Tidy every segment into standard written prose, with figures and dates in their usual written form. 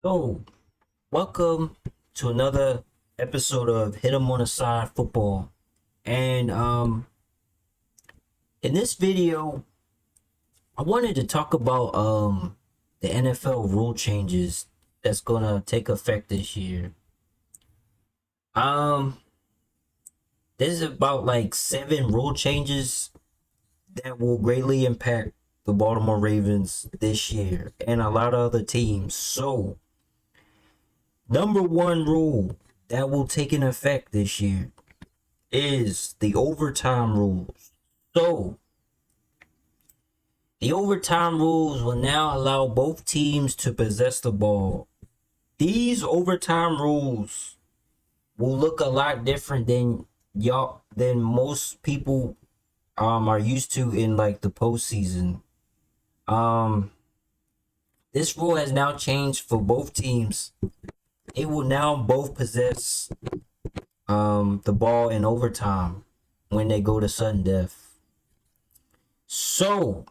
So, welcome to another episode of Hit 'em on the Side Football. And in this video, I wanted to talk about the NFL rule changes that's gonna take effect this year. Um, there's about like 7 rule changes that will greatly impact the Baltimore Ravens this year and a lot of other teams. So, number one rule that will take in effect this year is the overtime rules. So, the overtime rules will now allow both teams to possess the ball. These overtime rules will look a lot different than most people are used to in like the postseason. Um this rule has now changed for both teams. It will now both possess the ball in overtime when they go to sudden death. So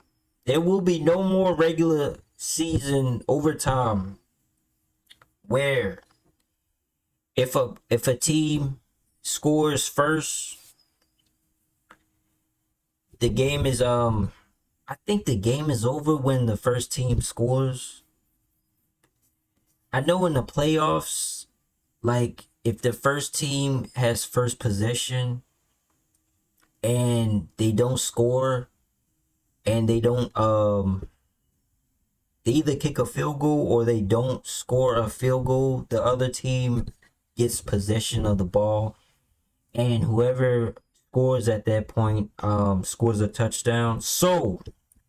there will be no more regular season overtime where if a team scores first, the game is I think the game is over when the first team scores. I know in the playoffs, like if the first team has first possession and they don't score and they either kick a field goal or they don't score a field goal, the other team gets possession of the ball, and whoever scores at that point scores a touchdown. So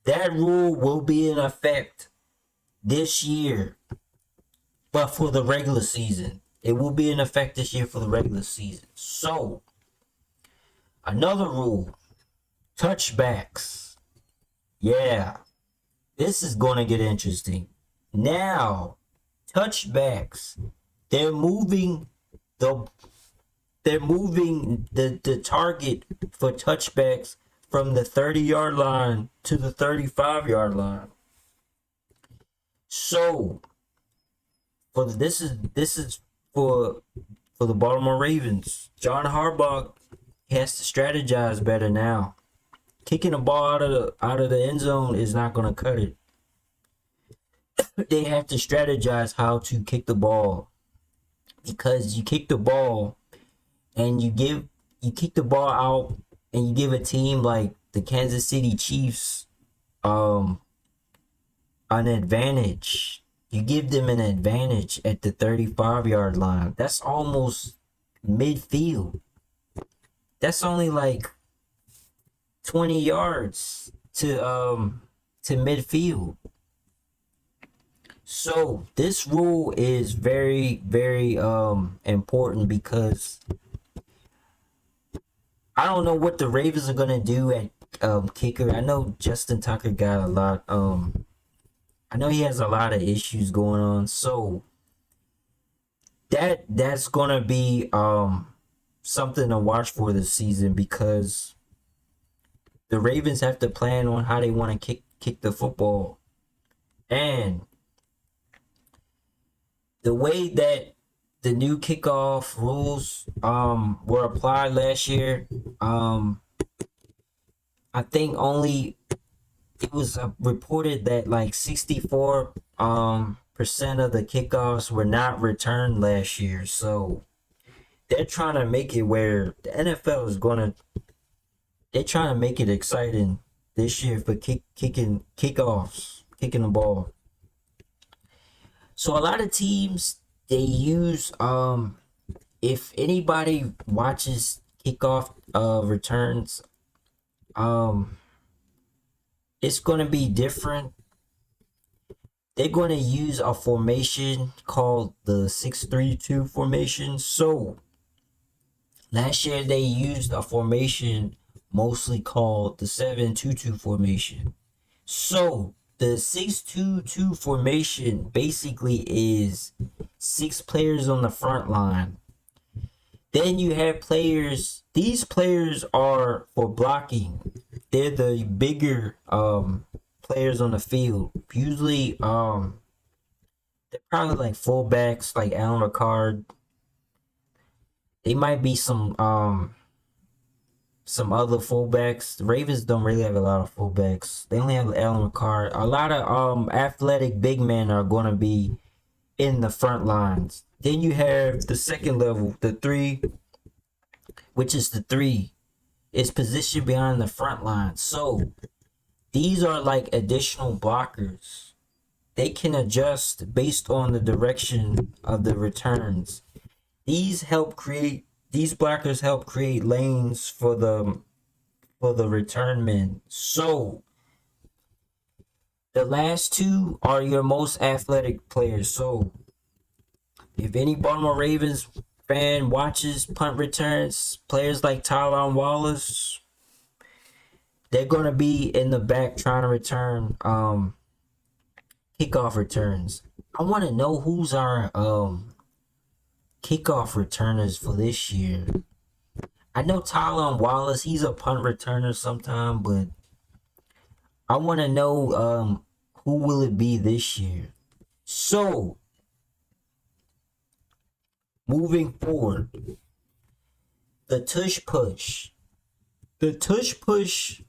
that rule will be in effect this year, but for the regular season. It will be in effect this year for the regular season. So another rule, touchbacks. Yeah, this is going to get interesting. Now, touchbacks, they're moving the the target for touchbacks from the 30-yard line to the 35-yard line. So, this is for the Baltimore Ravens. John Harbaugh has to strategize better now. Kicking the ball out of the end zone is not going to cut it. They have to strategize how to kick the ball, because you kick the ball and you kick the ball out and you give a team like the Kansas City Chiefs an advantage. You give them an advantage at the 35-yard line. That's almost midfield. That's only like 20 yards to midfield. So this rule is very, very important, because I don't know what the Ravens are gonna do at kicker. I know Justin Tucker got a lot. I know he has a lot of issues going on. So that's gonna be something to watch for this season, because the Ravens have to plan on how they want to kick the football. And the way that the new kickoff rules were applied last year, I think only it was reported that like 64% of the kickoffs were not returned last year. So they're trying to make it where the NFL is they're trying to make it exciting this year for kicking the ball. So a lot of teams, they use if anybody watches kickoff returns, it's going to be different. They're going to use a formation called the 6-3-2 formation. So last year they used a formation mostly called the 7-2-2 formation. So the 6-2-2 formation basically is 6 players on the front line. Then you have players. These players are for blocking. They're the bigger players on the field. Usually They're probably like fullbacks like Alan Ricard. They might be some other fullbacks. The Ravens don't really have a lot of fullbacks. They only have Alan Ricard. A lot of athletic big men are gonna be in the front lines. Then you have the second level, the three, which is the three, is positioned behind the front line. So these are like additional blockers. They can adjust based on the direction of the returns. These blockers help create lanes for the return men. So the last two are your most athletic players. So if any Baltimore Ravens fan watches punt returns, players like Tyron Wallace, they're gonna be in the back trying to return kickoff returns. I want to know who's our kickoff returners for this year. I know Tyron Wallace, he's a punt returner sometime, but I want to know who will it be this year. So moving forward, the tush push. The tush push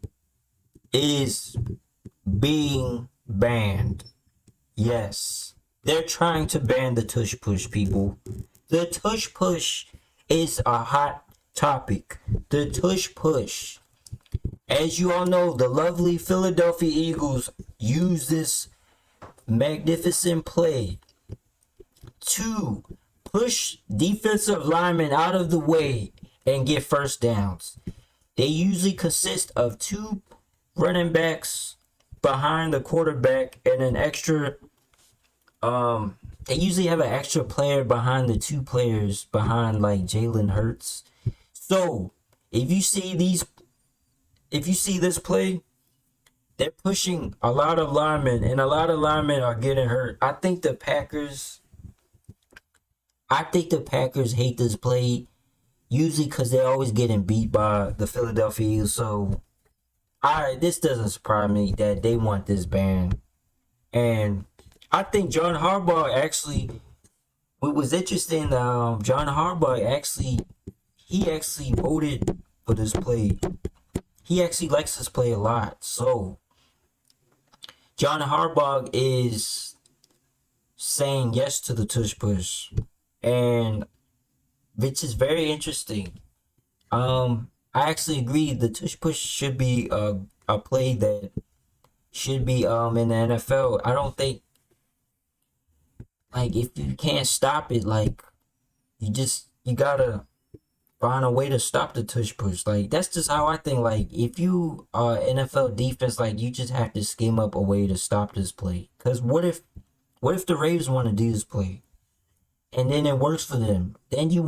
is being banned. Yes, they're trying to ban the tush push, people. The tush push is a hot topic. The tush push. As you all know, the lovely Philadelphia Eagles use this magnificent play to push defensive linemen out of the way and get first downs. They usually consist of two running backs behind the quarterback and an extra they usually have an extra player behind the two players behind like Jalen Hurts. So if you see this play, they're pushing a lot of linemen and a lot of linemen are getting hurt. I think the Packers hate this play, usually because they're always getting beat by the Philadelphia Eagles. So this doesn't surprise me that they want this banned. And I think John Harbaugh actually, what was interesting, John Harbaugh actually voted for this play. He actually likes this play a lot. So John Harbaugh is saying yes to the tush push, and which is very interesting. I actually agree the tush push should be a play that should be in the NFL. I don't think, like, if you can't stop it, like, you gotta find a way to stop the tush push. Like, that's just how I think. Like, if you are NFL defense, like, you just have to scheme up a way to stop this play. Cause what if the Ravens want to do this play, and then it works for them? Then you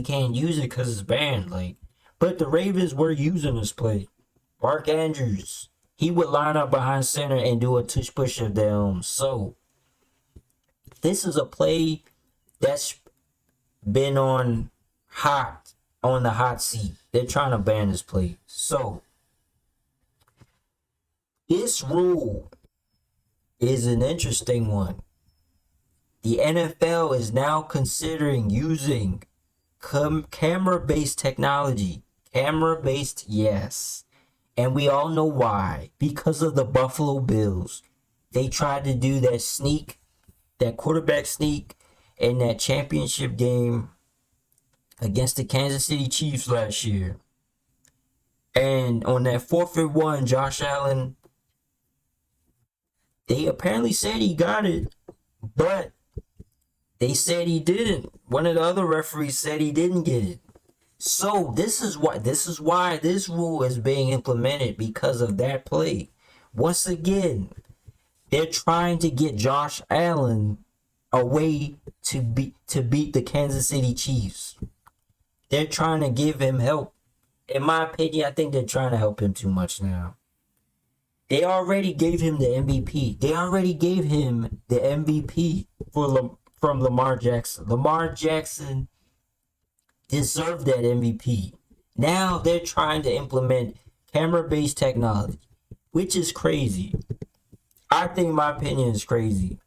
can't use it because it's banned. Like, but the Ravens were using this play. Mark Andrews, he would line up behind center and do a tush push of them. So this is a play that's been on the hot seat. They're trying to ban this play. So this rule is an interesting one. The NFL is now considering using camera-based technology. Camera-based, yes. And we all know why. Because of the Buffalo Bills. They tried to do that quarterback sneak in that championship game against the Kansas City Chiefs last year. And on that 4th and 1, Josh Allen, they apparently said he got it, but they said he didn't. One of the other referees said he didn't get it. So this is why this rule is being implemented, because of that play. Once again, they're trying to get Josh Allen a way to beat the Kansas City Chiefs. They're trying to give him help. In my opinion, I think they're trying to help him too much now. They already gave him the MVP. They already gave him the MVP from Lamar Jackson. Lamar Jackson deserved that MVP. Now they're trying to implement camera-based technology, which is crazy. I think my opinion is crazy.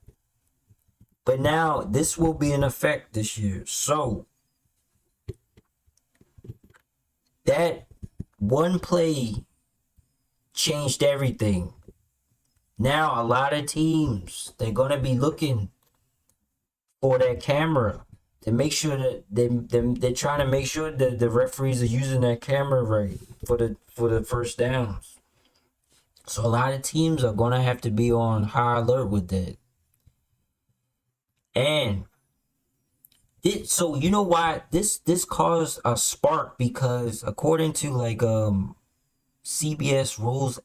But now this will be in effect this year. So that one play changed everything. Now a lot of teams, they're gonna be looking for that camera to make sure that they're trying to make sure that the referees are using that camera right for the first downs. So a lot of teams are gonna have to be on high alert with that. And so you know why this caused a spark, because according to like CBS rules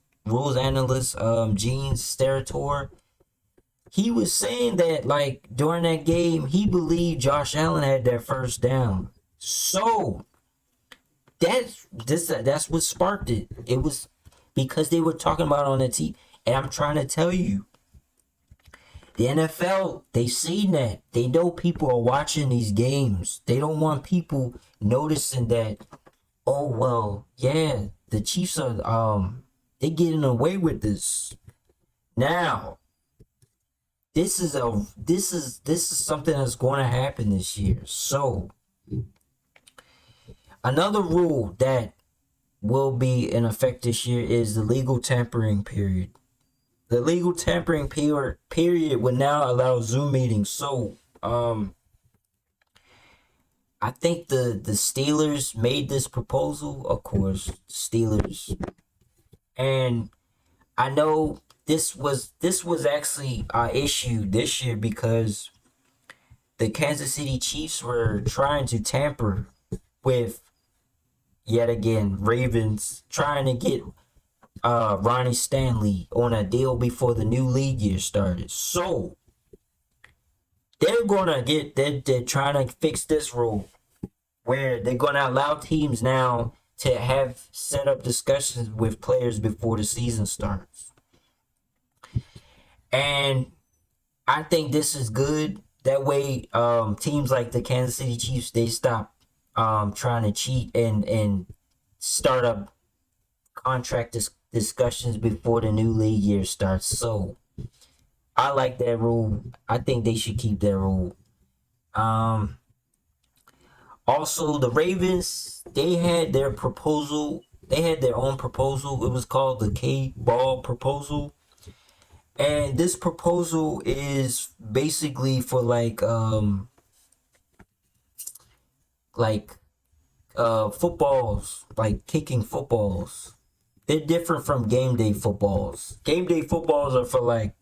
analyst Gene Steratore, he was saying that like during that game he believed Josh Allen had that first down. So that's what sparked it. It was because they were talking about it on the TV. And I'm trying to tell you, the NFL, they seen that. They know people are watching these games. They don't want people noticing that, oh well, yeah, the Chiefs are they getting away with this. Now, this is something that's going to happen this year. So, another rule that will be in effect this year is the legal tampering period. The legal tampering period will now allow Zoom meetings. So, I think the Steelers made this proposal, of course, Steelers, and I know this was actually an issue this year because the Kansas City Chiefs were trying to tamper with, yet again, Ravens, trying to get Ronnie Stanley on a deal before the new league year started. So they're trying to fix this rule where they're gonna allow teams now to have set up discussions with players before the season starts. And I think this is good. That way, teams like the Kansas City Chiefs, they stop trying to cheat and start up contract discussions before the new league year starts. So I like that rule. I think they should keep that rule. Also, the Ravens, they had their proposal. They had their own proposal. It was called the K-ball proposal. And this proposal is basically for like footballs, like kicking footballs. They're different from game day footballs. Game day footballs are for like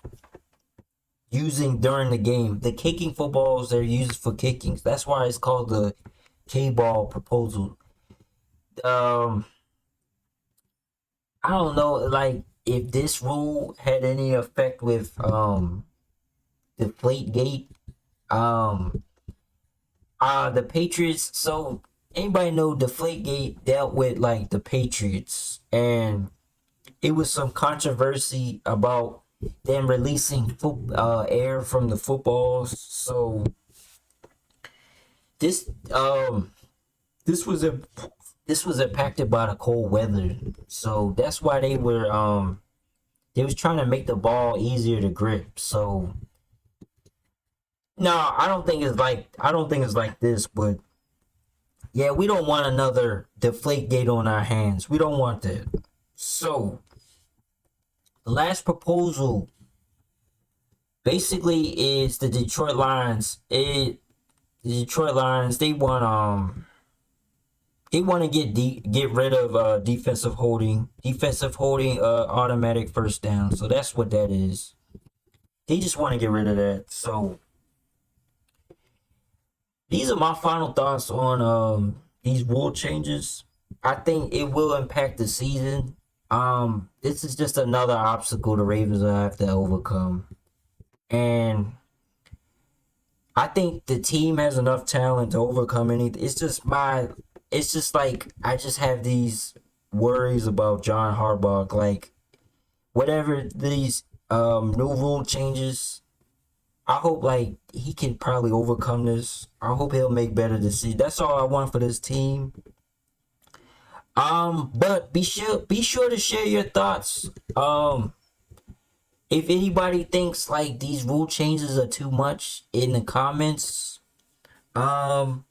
using during the game. The kicking footballs, they're used for kickings. That's why it's called the K-ball proposal. I don't know, like if this rule had any effect with Deflategate. The Patriots. So anybody know Deflategate dealt with like the Patriots, and it was some controversy about them releasing air from the footballs. So this this was a this was impacted by the cold weather. So that's why they was trying to make the ball easier to grip. So no, I don't think it's like this, but yeah, we don't want another Deflategate on our hands. We don't want that. So the last proposal basically is the Detroit Lions. The Detroit Lions, they want to get rid of defensive holding, automatic first down. So that's what that is. They just want to get rid of that. So these are my final thoughts on these rule changes. I think it will impact the season. This is just another obstacle the Ravens will have to overcome. And I think the team has enough talent to overcome anything. It's just like I just have these worries about John Harbaugh. Like whatever these new rule changes, I hope like he can probably overcome this. I hope he'll make better decisions. That's all I want for this team. But be sure to share your thoughts if anybody thinks like these rule changes are too much in the comments, also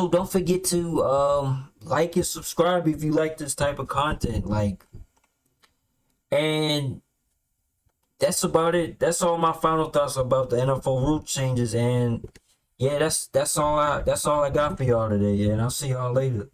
don't forget to like and subscribe if you like this type of content. Like, and that's about it. That's all my final thoughts about the NFL rule changes. And yeah, that's all I got for y'all today. And I'll see y'all later.